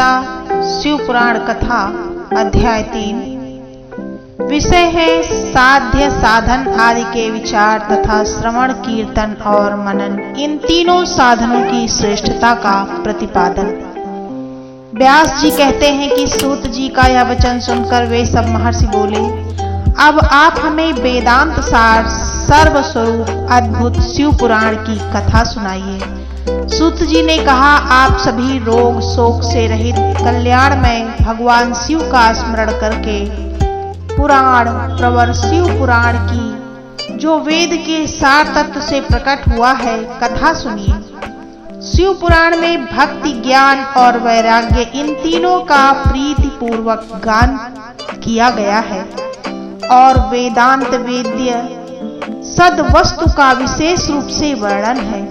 गीता शिव पुराण कथा अध्याय 3। विषय है साध्य साधन आदि के विचार तथा श्रवण कीर्तन और मनन, इन तीनों साधनों की श्रेष्ठता का प्रतिपादन। व्यास जी कहते हैं कि सूत जी का यह वचन सुनकर वे सब महर्षि बोले, अब आप हमें वेदांत सार सर्वस्वरूप अद्भुत शिव पुराण की कथा सुनाइए। सूत जी ने कहा, आप सभी रोग शोक से रहित कल्याणमय भगवान शिव का स्मरण करके पुराण प्रवर शिव पुराण की जो वेद के सार तत्व से प्रकट हुआ है कथा सुनिए। शिव पुराण में भक्ति, ज्ञान और वैराग्य इन तीनों का प्रीति पूर्वक गान किया गया है और वेदांत वेद्य सद वस्तु का विशेष रूप से वर्णन है।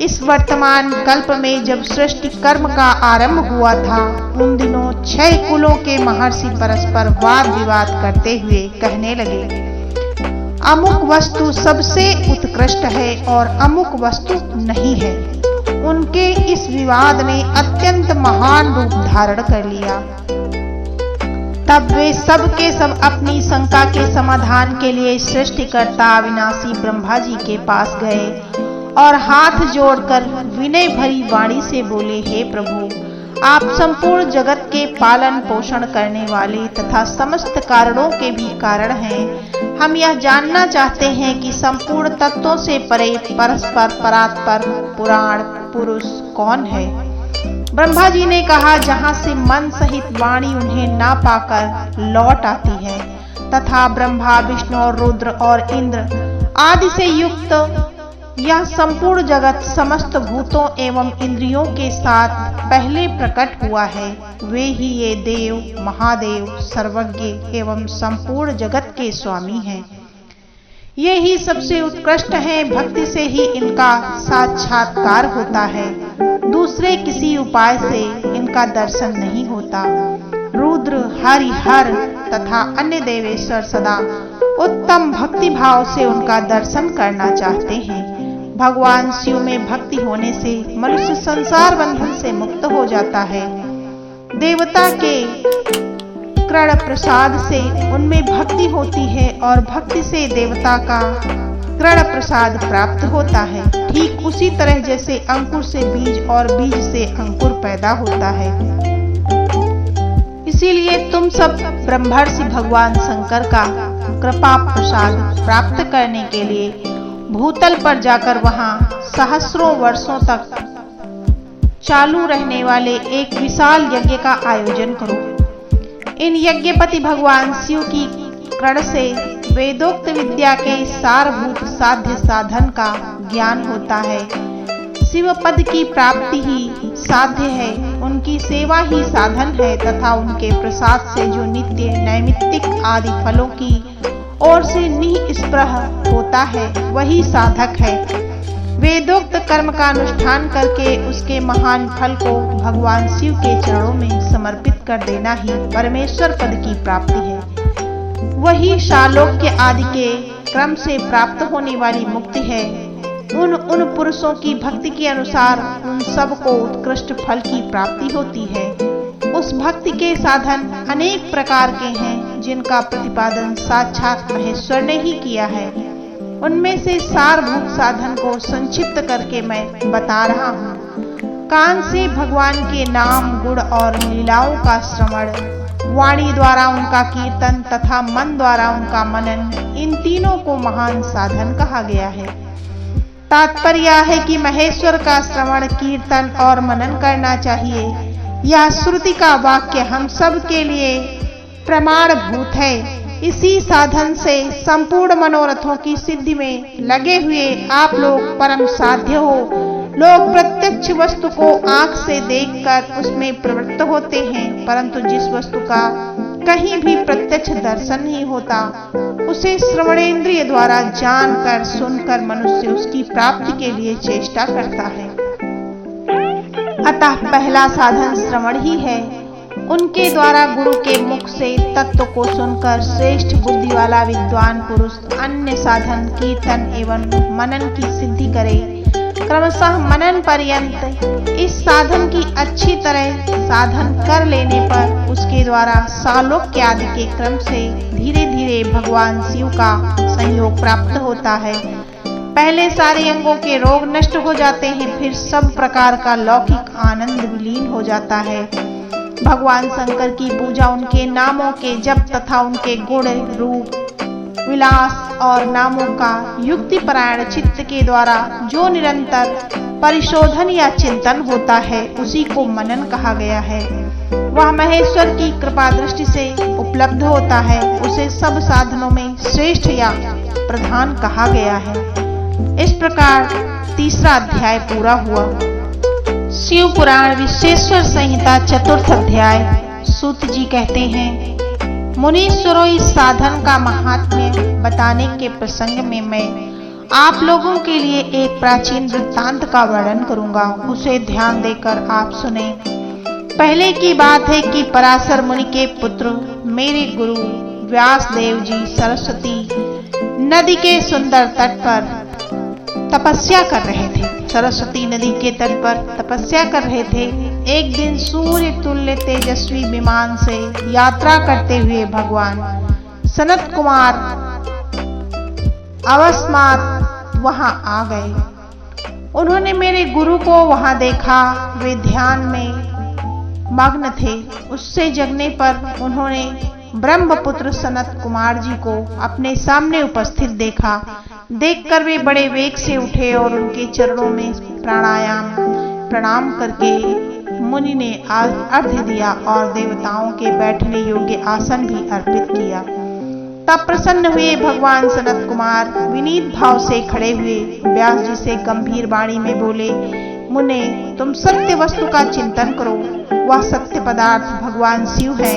इस वर्तमान कल्प में जब सृष्टि कर्म का आरंभ हुआ था, उन दिनों 6 कुलों के महर्षि परस्पर वाद विवाद करते हुए कहने लगे, अमुक वस्तु सबसे उत्कृष्ट है और अमुक वस्तु नहीं है। उनके इस विवाद ने अत्यंत महान रूप धारण कर लिया। तब वे सब के सब अपनी शंका के समाधान के लिए सृष्टिकर्ता अविनाशी ब्रह्मा जी के पास गए और हाथ जोड़कर विनय भरी वाणी से बोले, हे प्रभु, आप संपूर्ण जगत के पालन पोषण करने वाले तथा समस्त कारणों के भी कारण हैं। हम यह जानना चाहते हैं कि संपूर्ण तत्वों से परे परस्पर परात्पर पुराण पुरुष कौन है। ब्रह्मा जी ने कहा, जहाँ से मन सहित वाणी उन्हें ना पाकर लौट आती है तथा ब्रह्मा विष्णु और रुद्र और इंद्र आदि से युक्त यह संपूर्ण जगत समस्त भूतों एवं इंद्रियों के साथ पहले प्रकट हुआ है, वे ही ये देव महादेव सर्वज्ञ एवं संपूर्ण जगत के स्वामी हैं। ये ही सबसे उत्कृष्ट हैं, भक्ति से ही इनका साक्षात्कार होता है, दूसरे किसी उपाय से इनका दर्शन नहीं होता। रुद्र, हरि, हर तथा अन्य देवेश्वर सदा उत्तम भक्ति भाव से उनका दर्शन करना चाहते हैं। भगवान शिव में भक्ति होने से मनुष्य संसार बंधन से मुक्त हो जाता है। देवता के कृण प्रसाद से उनमें भक्ति होती है और भक्ति से देवता का कृण प्रसाद प्राप्त होता है। ठीक उसी तरह जैसे अंकुर से बीज और बीज से अंकुर पैदा होता है। इसीलिए तुम सब ब्रह्मर्षि भगवान शंकर का कृपा प्रसाद प्राप्त करने के लिए भूतल पर जाकर वहां सहस्रों वर्षों तक चालू रहने वाले एक विशाल यज्ञ का आयोजन करो। इन यज्ञपति भगवान शिव की कृण से वेदोक्त विद्या के सारभूत साध्य साधन का ज्ञान होता है। शिव पद की प्राप्ति ही साध्य है, उनकी सेवा ही साधन है तथा उनके प्रसाद से जो नित्य नैमित्तिक आदि फलों की और से निःस्पृह होता है वही साधक है। वेदोक्त कर्म का अनुष्ठान करके उसके महान फल को भगवान शिव के चरणों में समर्पित कर देना ही परमेश्वर पद की प्राप्ति है। वही शालोक्य आदि के क्रम से प्राप्त होने वाली मुक्ति है। उन पुरुषों की भक्ति के अनुसार उन सब को उत्कृष्ट फल की प्राप्ति होती है। उस भक्ति के साधन अनेक प्रकार के हैं, जिनका प्रतिपादन साक्षात महेश्वर ने ही किया है। उनमें से सारभूत साधन को संक्षिप्त करके मैं बता रहा हूँ। कान से भगवान के नाम गुण और लीलाओं का श्रवण, वाणी द्वारा उनका कीर्तन तथा मन द्वारा उनका मनन, इन तीनों को महान साधन कहा गया है। तात्पर्य है कि महेश्वर का श्रवण कीर्तन और मनन करना चाहिए। यह श्रुति का वाक्य हम सब के लिए प्रमाणभूत है। इसी साधन से संपूर्ण मनोरथों की सिद्धि में लगे हुए आप लोग परम साध्य हो। लोग प्रत्यक्ष वस्तु को आंख से देखकर उसमें प्रवृत्त होते हैं, परंतु जिस वस्तु का कहीं भी प्रत्यक्ष दर्शन नहीं होता, उसे श्रवणेंद्रिय द्वारा जानकर सुनकर मनुष्य उसकी प्राप्ति के लिए चेष्टा करता है। अतः पहला साधन श्रवण ही है। उनके द्वारा गुरु के मुख से तत्व को सुनकर श्रेष्ठ बुद्धि वाला विद्वान पुरुष अन्य साधन कीर्तन एवं मनन की सिद्धि करे। क्रमशः मनन पर्यंत इस साधन की अच्छी तरह साधन कर लेने पर उसके द्वारा सालोक्य आदि के क्रम से धीरे धीरे भगवान शिव का संयोग प्राप्त होता है। पहले सारे अंगों के रोग नष्ट हो जाते हैं, फिर सब प्रकार का लौकिक आनंद विलीन हो जाता है। भगवान शंकर की पूजा उनके नामों के जप तथा उनके गुण रूप विलास और नामों का युक्तिपरायण चित्त के द्वारा जो निरंतर परिशोधन या चिंतन होता है उसी को मनन कहा गया है। वह महेश्वर की कृपा दृष्टि से उपलब्ध होता है, उसे सब साधनों में श्रेष्ठ या प्रधान कहा गया है। इस प्रकार तीसरा अध्याय पूरा हुआ। शिव पुराण विश्वेश्वर संहिता चतुर्थ अध्याय। सूत जी कहते हैं, मुनीश्वरों, इस साधन का महात्म्य बताने के प्रसंग में मैं आप लोगों के लिए एक प्राचीन वृत्तांत का वर्णन करूंगा, उसे ध्यान देकर आप सुने। पहले की बात है कि पराशर मुनि के पुत्र मेरे गुरु व्यास देव जी सरस्वती नदी के सुंदर तट पर तपस्या कर रहे थे। सरस्वती नदी के तट पर तपस्या कर रहे थे। एक दिन सूर्य तुल्य तेजस्वी विमान से यात्रा करते हुए भगवान सनत कुमार अकस्मात वहां आ गए। उन्होंने मेरे गुरु को वहां देखा, वे ध्यान में मग्न थे। उससे जगने पर उन्होंने ब्रह्मपुत्र सनत कुमार जी को अपने सामने उपस्थित देखा। देखकर वे बड़े वेग से उठे और उनके चरणों में प्रणाम करके मुनि ने अर्घ्य दिया और देवताओं के बैठने योग्य आसन भी अर्पित किया। तब प्रसन्न हुए भगवान सनत कुमार विनीत भाव से खड़े हुए व्यास जी से गंभीर वाणी में बोले, मुने, तुम सत्य वस्तु का चिंतन करो। वह सत्य पदार्थ भगवान शिव है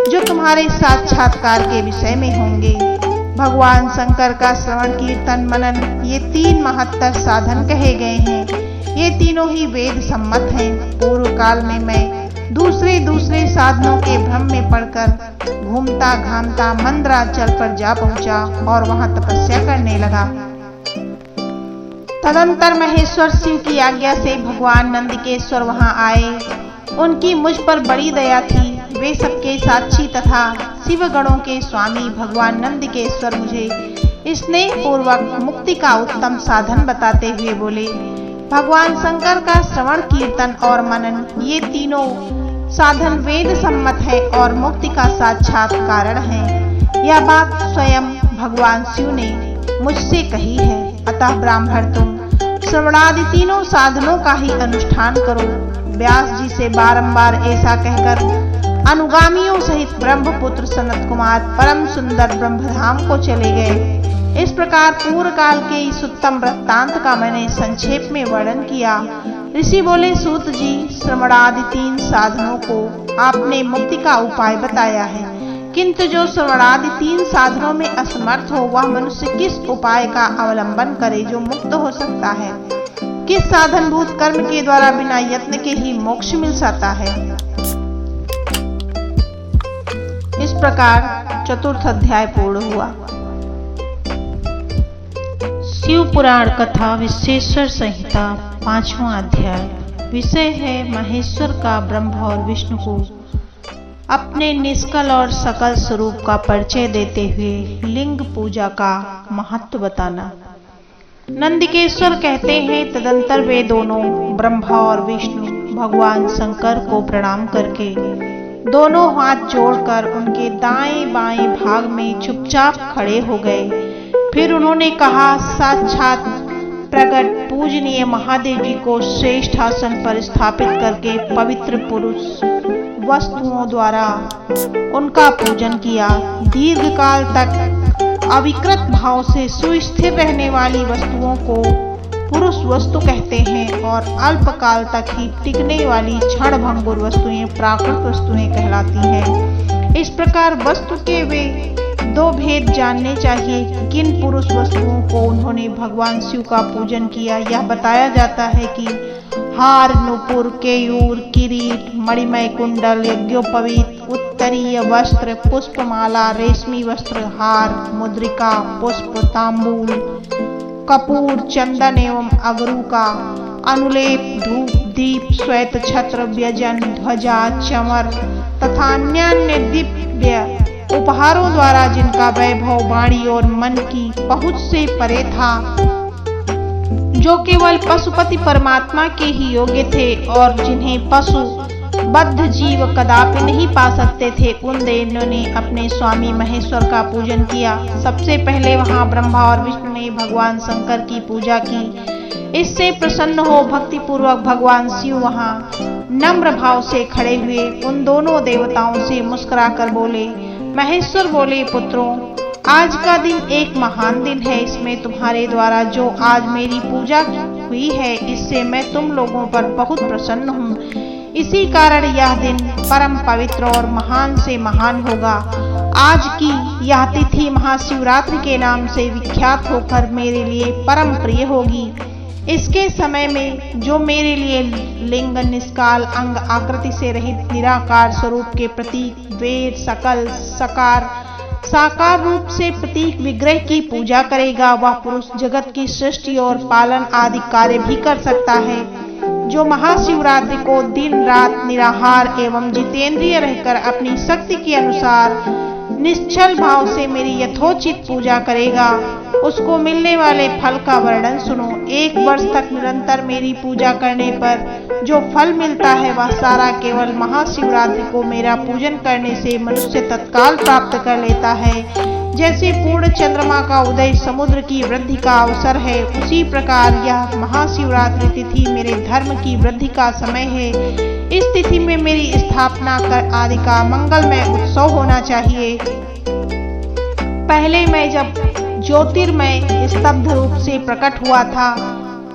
जो तुम्हारे साक्षात्कार के विषय में होंगे। भगवान शंकर का श्रवण कीर्तन मनन ये तीन महत्तर साधन कहे गए हैं। ये तीनों ही वेद सम्मत हैं। पूर्व काल में मैं दूसरे साधनों के भ्रम में पड़कर घूमता घामता मंदराचल पर जा पहुंचा और वहां तपस्या करने लगा। तदंतर महेश्वर शिव की आज्ञा से भगवान नंदिकेश्वर वहां आए। उनकी मुझ पर बड़ी दया थी। वे सबके साक्षी तथा शिव गणों के स्वामी भगवान नंदिकेश्वर मुझे स्नेह पूर्वक मुक्ति का उत्तम साधन बताते हुए बोले, भगवान शंकर का श्रवण कीर्तन और मनन ये तीनों साधन वेद सम्मत है और मुक्ति का साक्षात कारण है। यह बात स्वयं भगवान शिव ने मुझसे कही है। अतः ब्राह्मण, तुम श्रवणादि तीनों साधनों का ही अनुष्ठान करो। व्यास जी से बारंबार ऐसा कहकर अनुगामियों सहित ब्रह्मपुत्र सनत कुमार परम सुंदर ब्रह्मधाम को चले गए। इस प्रकार पूर्व काल के इस उत्तम वृत्तांत का मैंने संक्षेप में वर्णन किया। ऋषि बोले, सूत जी, श्रवणादि तीन साधनों को आपने मुक्ति का उपाय बताया है, किंतु जो श्रवणादि तीन साधनों में असमर्थ हो वह मनुष्य किस उपाय का अवलंबन करे जो मुक्त हो सकता है? किस साधनभूत कर्म के द्वारा बिना यत्न के ही मोक्ष मिल सकता है? इस प्रकार चतुर्थ अध्याय पूर्ण हुआ। शिव पुराण कथा विश्वेश्वर संहिता पांचवा अध्याय। विषय है महेश्वर का ब्रह्मा और विष्णु को अपने निष्कल और सकल स्वरूप का परिचय देते हुए लिंग पूजा का महत्व बताना। नंदिकेश्वर कहते हैं, तदंतर वे दोनों ब्रह्मा और विष्णु भगवान शंकर को प्रणाम करके दोनों हाथ जोड़कर उनके दाएं बाएं भाग में चुपचाप खड़े हो गए। फिर उन्होंने कहा, साक्षात प्रकट पूजनीय महादेव जी को श्रेष्ठ आसन पर स्थापित करके पवित्र पुरुष वस्तुओं द्वारा उनका पूजन किया। दीर्घ काल तक अविकृत भाव से सुस्थिर रहने वाली वस्तुओं को पुरुष वस्तु कहते हैं और अल्प काल तक ही टिकने वाली क्षण भंगुर वस्तुएं प्राकृत वस्तुएं कहलाती हैं। इस प्रकार वस्तु के वे दो भेद जानने चाहिए। किन पुरुष वस्तुओं को उन्होंने भगवान शिव का पूजन किया यह बताया जाता है कि हार, नुपुर, केयूर, किरीट, मणिमय कुंडल, यज्ञोपवीत, उत्तरीय वस्त्र, पुष्पमाला, रेशमी वस्त्र, हार, मुद्रिका, पुष्प, तांबूल, कपूर, चंदन एवं अगरू का अनुलेप, धूप, दीप, श्वेत छत्र, व्यजन, ध्वजा, चमर तथा अन्य दिव्य उपहारों द्वारा जिनका वैभव वाणी और मन की पहुंच से परे था, जो केवल पशुपति परमात्मा के ही योग्य थे और जिन्हें पशु बद्ध जीव कदापि नहीं पा सकते थे, उन दैत्यों ने अपने स्वामी महेश्वर का पूजन किया। सबसे पहले वहां ब्रह्मा और विष्णु ने भगवान शंकर की पूजा की। इससे प्रसन्न हो भक्ति पूर्वक भगवान शिव वहां नम्र भाव से खड़े हुए उन दोनों देवताओं से मुस्कुराकर बोले। महेश्वर बोले, पुत्रों, आज का दिन एक महान दिन है। इसमें तुम्हारे द्वारा जो आज मेरी पूजा हुई है, इससे मैं तुम लोगों पर बहुत प्रसन्न हूँ। इसी कारण यह दिन परम पवित्र और महान से महान होगा। आज की यह तिथि महाशिवरात्रि के नाम से विख्यात होकर मेरे लिए परम प्रिय होगी। इसके समय में जो मेरे लिए लिंग, निष्काल, अंग, आकृति से रहित निराकार स्वरूप के प्रतीक, वेद, सकल, सकार, साकार रूप से प्रतीक विग्रह की पूजा करेगा, वह पुरुष जगत की सृष्टि और पालन आदि कार्य भी कर सकता है। जो महाशिवरात्रि को दिन रात निराहार एवं जितेंद्रिय रहकर अपनी शक्ति के अनुसार निश्चल भाव से मेरी यथोचित पूजा करेगा, उसको मिलने वाले फल का वर्णन सुनो। 1 वर्ष तक निरंतर मेरी पूजा करने पर जो फल मिलता है, वह सारा केवल महाशिवरात्रि को मेरा पूजन करने से मनुष्य तत्काल प्राप्त कर लेता है। जैसे पूर्ण चंद्रमा का उदय समुद्र की वृद्धि का अवसर है, उसी प्रकार यह महाशिवरात्रि तिथि मेरे धर्म की वृद्धि का समय है। इस तिथि में मेरी स्थापना कर आदि का मंगलमय उत्सव होना चाहिए। पहले मैं जब ज्योतिर्मय स्तब्ध रूप से प्रकट हुआ था,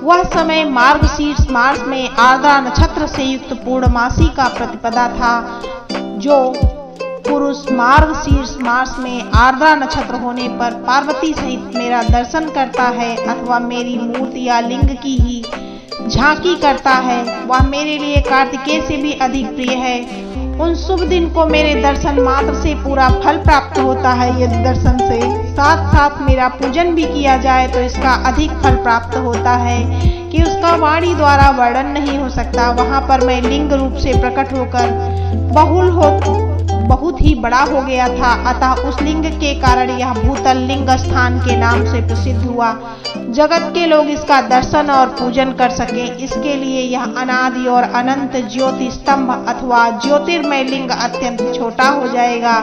वह समय मार्गशीर्ष मास में आर्द्रा नक्षत्र से युक्त पूर्णमासी का प्रतिपदा था। जो पुरुष मार्गशीर्ष मास में आर्द्रा नक्षत्र होने पर पार्वती सहित मेरा दर्शन करता है अथवा मेरी मूर्ति या लिंग की ही झांकी करता है, वह मेरे लिए कार्तिकेय से भी अधिक प्रिय है। उन शुभ दिन को मेरे दर्शन मात्र से पूरा फल प्राप्त होता है। यदि दर्शन से साथ साथ मेरा पूजन भी किया जाए तो इसका अधिक फल प्राप्त होता है कि उसका वाणी द्वारा वर्णन नहीं हो सकता। वहां पर मैं लिंग रूप से प्रकट होकर बहुत ही बड़ा हो गया था, अतः उस लिंग के कारण यह भूतल लिंग स्थान के नाम से प्रसिद्ध हुआ। जगत के लोग इसका दर्शन और पूजन कर सके, इसके लिए यह अनादि और अनंत ज्योति स्तंभ अथवा ज्योतिर्मय लिंग अत्यंत छोटा हो जाएगा।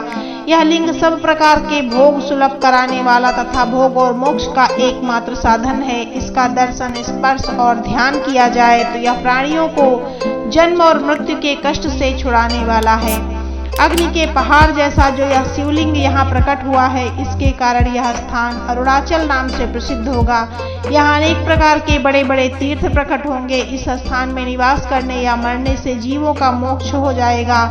यह लिंग सब प्रकार के भोग सुलभ कराने वाला तथा भोग और मोक्ष का एकमात्र साधन है। इसका दर्शन, स्पर्श और ध्यान किया जाए तो यह प्राणियों को जन्म और मृत्यु के कष्ट से छुड़ाने वाला है। अग्नि के पहाड़ जैसा जो यह शिवलिंग यहाँ प्रकट हुआ है, इसके कारण यह स्थान अरुणाचल नाम से प्रसिद्ध होगा। यहाँ अनेक प्रकार के बड़े बड़े तीर्थ प्रकट होंगे। इस स्थान में निवास करने या मरने से जीवों का मोक्ष हो जाएगा।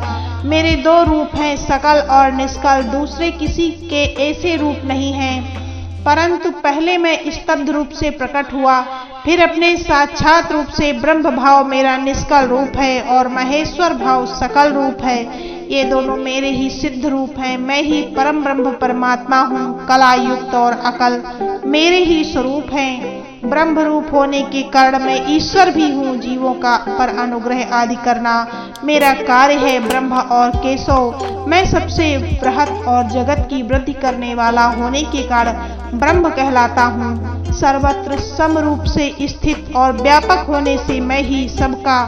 मेरे 2 रूप हैं, सकल और निष्कल। दूसरे किसी के ऐसे रूप नहीं हैं, परंतु पहले मैं स्तब्ध रूप से प्रकट हुआ, फिर अपने साक्षात रूप से ब्रह्म भाव मेरा निष्कल रूप है और महेश्वर भाव सकल रूप है। ये दोनों मेरे ही सिद्ध रूप हैं। मैं ही परम ब्रह्म परमात्मा हूँ। कला युक्त और अकल मेरे ही स्वरूप हैं। ब्रह्म रूप होने के कारण मैं ईश्वर भी हूँ। जीवों का पर अनुग्रह आदि करना मेरा कार्य है। ब्रह्म और केशव मैं सबसे बृहत और जगत की वृद्धि करने वाला होने के कारण ब्रह्म कहलाता हूँ। सर्वत्र सम रूप से स्थित और व्यापक होने से मैं ही सबका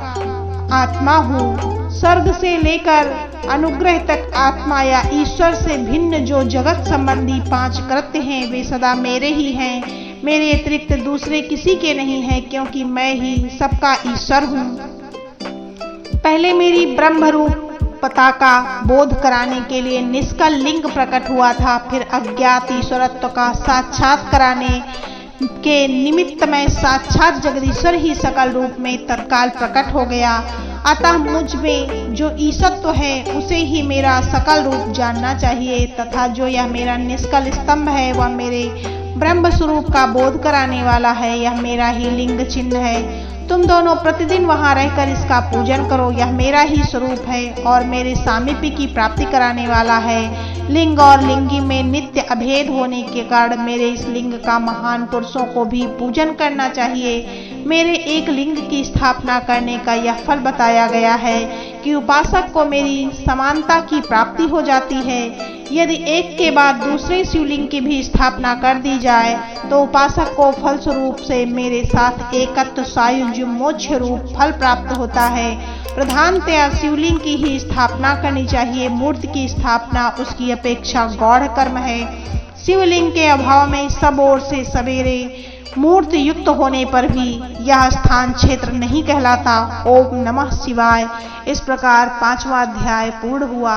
आत्मा हूँ। स्वर्ग से लेकर अनुग्रह तक आत्मा या ईश्वर से भिन्न जो जगत संबंधी 5 कृत्य हैं, वे सदा मेरे ही हैं। मेरे अतिरिक्त दूसरे किसी के नहीं हैं, क्योंकि मैं ही सबका ईश्वर हूँ। पहले मेरी ब्रह्म रूप पताका बोध कराने के लिए निष्कल लिंग प्रकट हुआ था। फिर अज्ञात ईश्वरत्व का साक्षात कराने के निमित्त में साक्षात जगदीश्वर ही सकल रूप में तत्काल प्रकट हो गया। अतः मुझ में जो ईशत्व है उसे ही मेरा सकल रूप जानना चाहिए, तथा जो यह मेरा निष्कल स्तंभ है वह मेरे ब्रह्म स्वरूप का बोध कराने वाला है। यह मेरा ही लिंग चिन्ह है। तुम दोनों प्रतिदिन वहां रहकर इसका पूजन करो। यह मेरा ही स्वरूप है और मेरे सामीप्य की प्राप्ति कराने वाला है। लिंग और लिंगी में नित्य अभेद होने के कारण मेरे इस लिंग का महान पुरुषों को भी पूजन करना चाहिए। मेरे एक लिंग की स्थापना करने का यह फल बताया गया है कि उपासक को मेरी समानता की प्राप्ति हो जाती है। यदि एक के बाद दूसरे शिवलिंग की भी स्थापना कर दी जाए तो उपासक को फलस्वरूप से मेरे साथ एकत्व सायुज्य मोक्ष रूप फल प्राप्त होता है। प्रधानतया शिवलिंग की ही स्थापना करनी चाहिए। मूर्ति की स्थापना उसकी अपेक्षा गौढ़ कर्म है। शिवलिंग के अभाव में सब ओर से सवेरे मूर्ति युक्त होने पर भी यह स्थान क्षेत्र नहीं कहलाता। ओम नमः शिवाय। इस प्रकार 5वां अध्याय पूर्ण हुआ।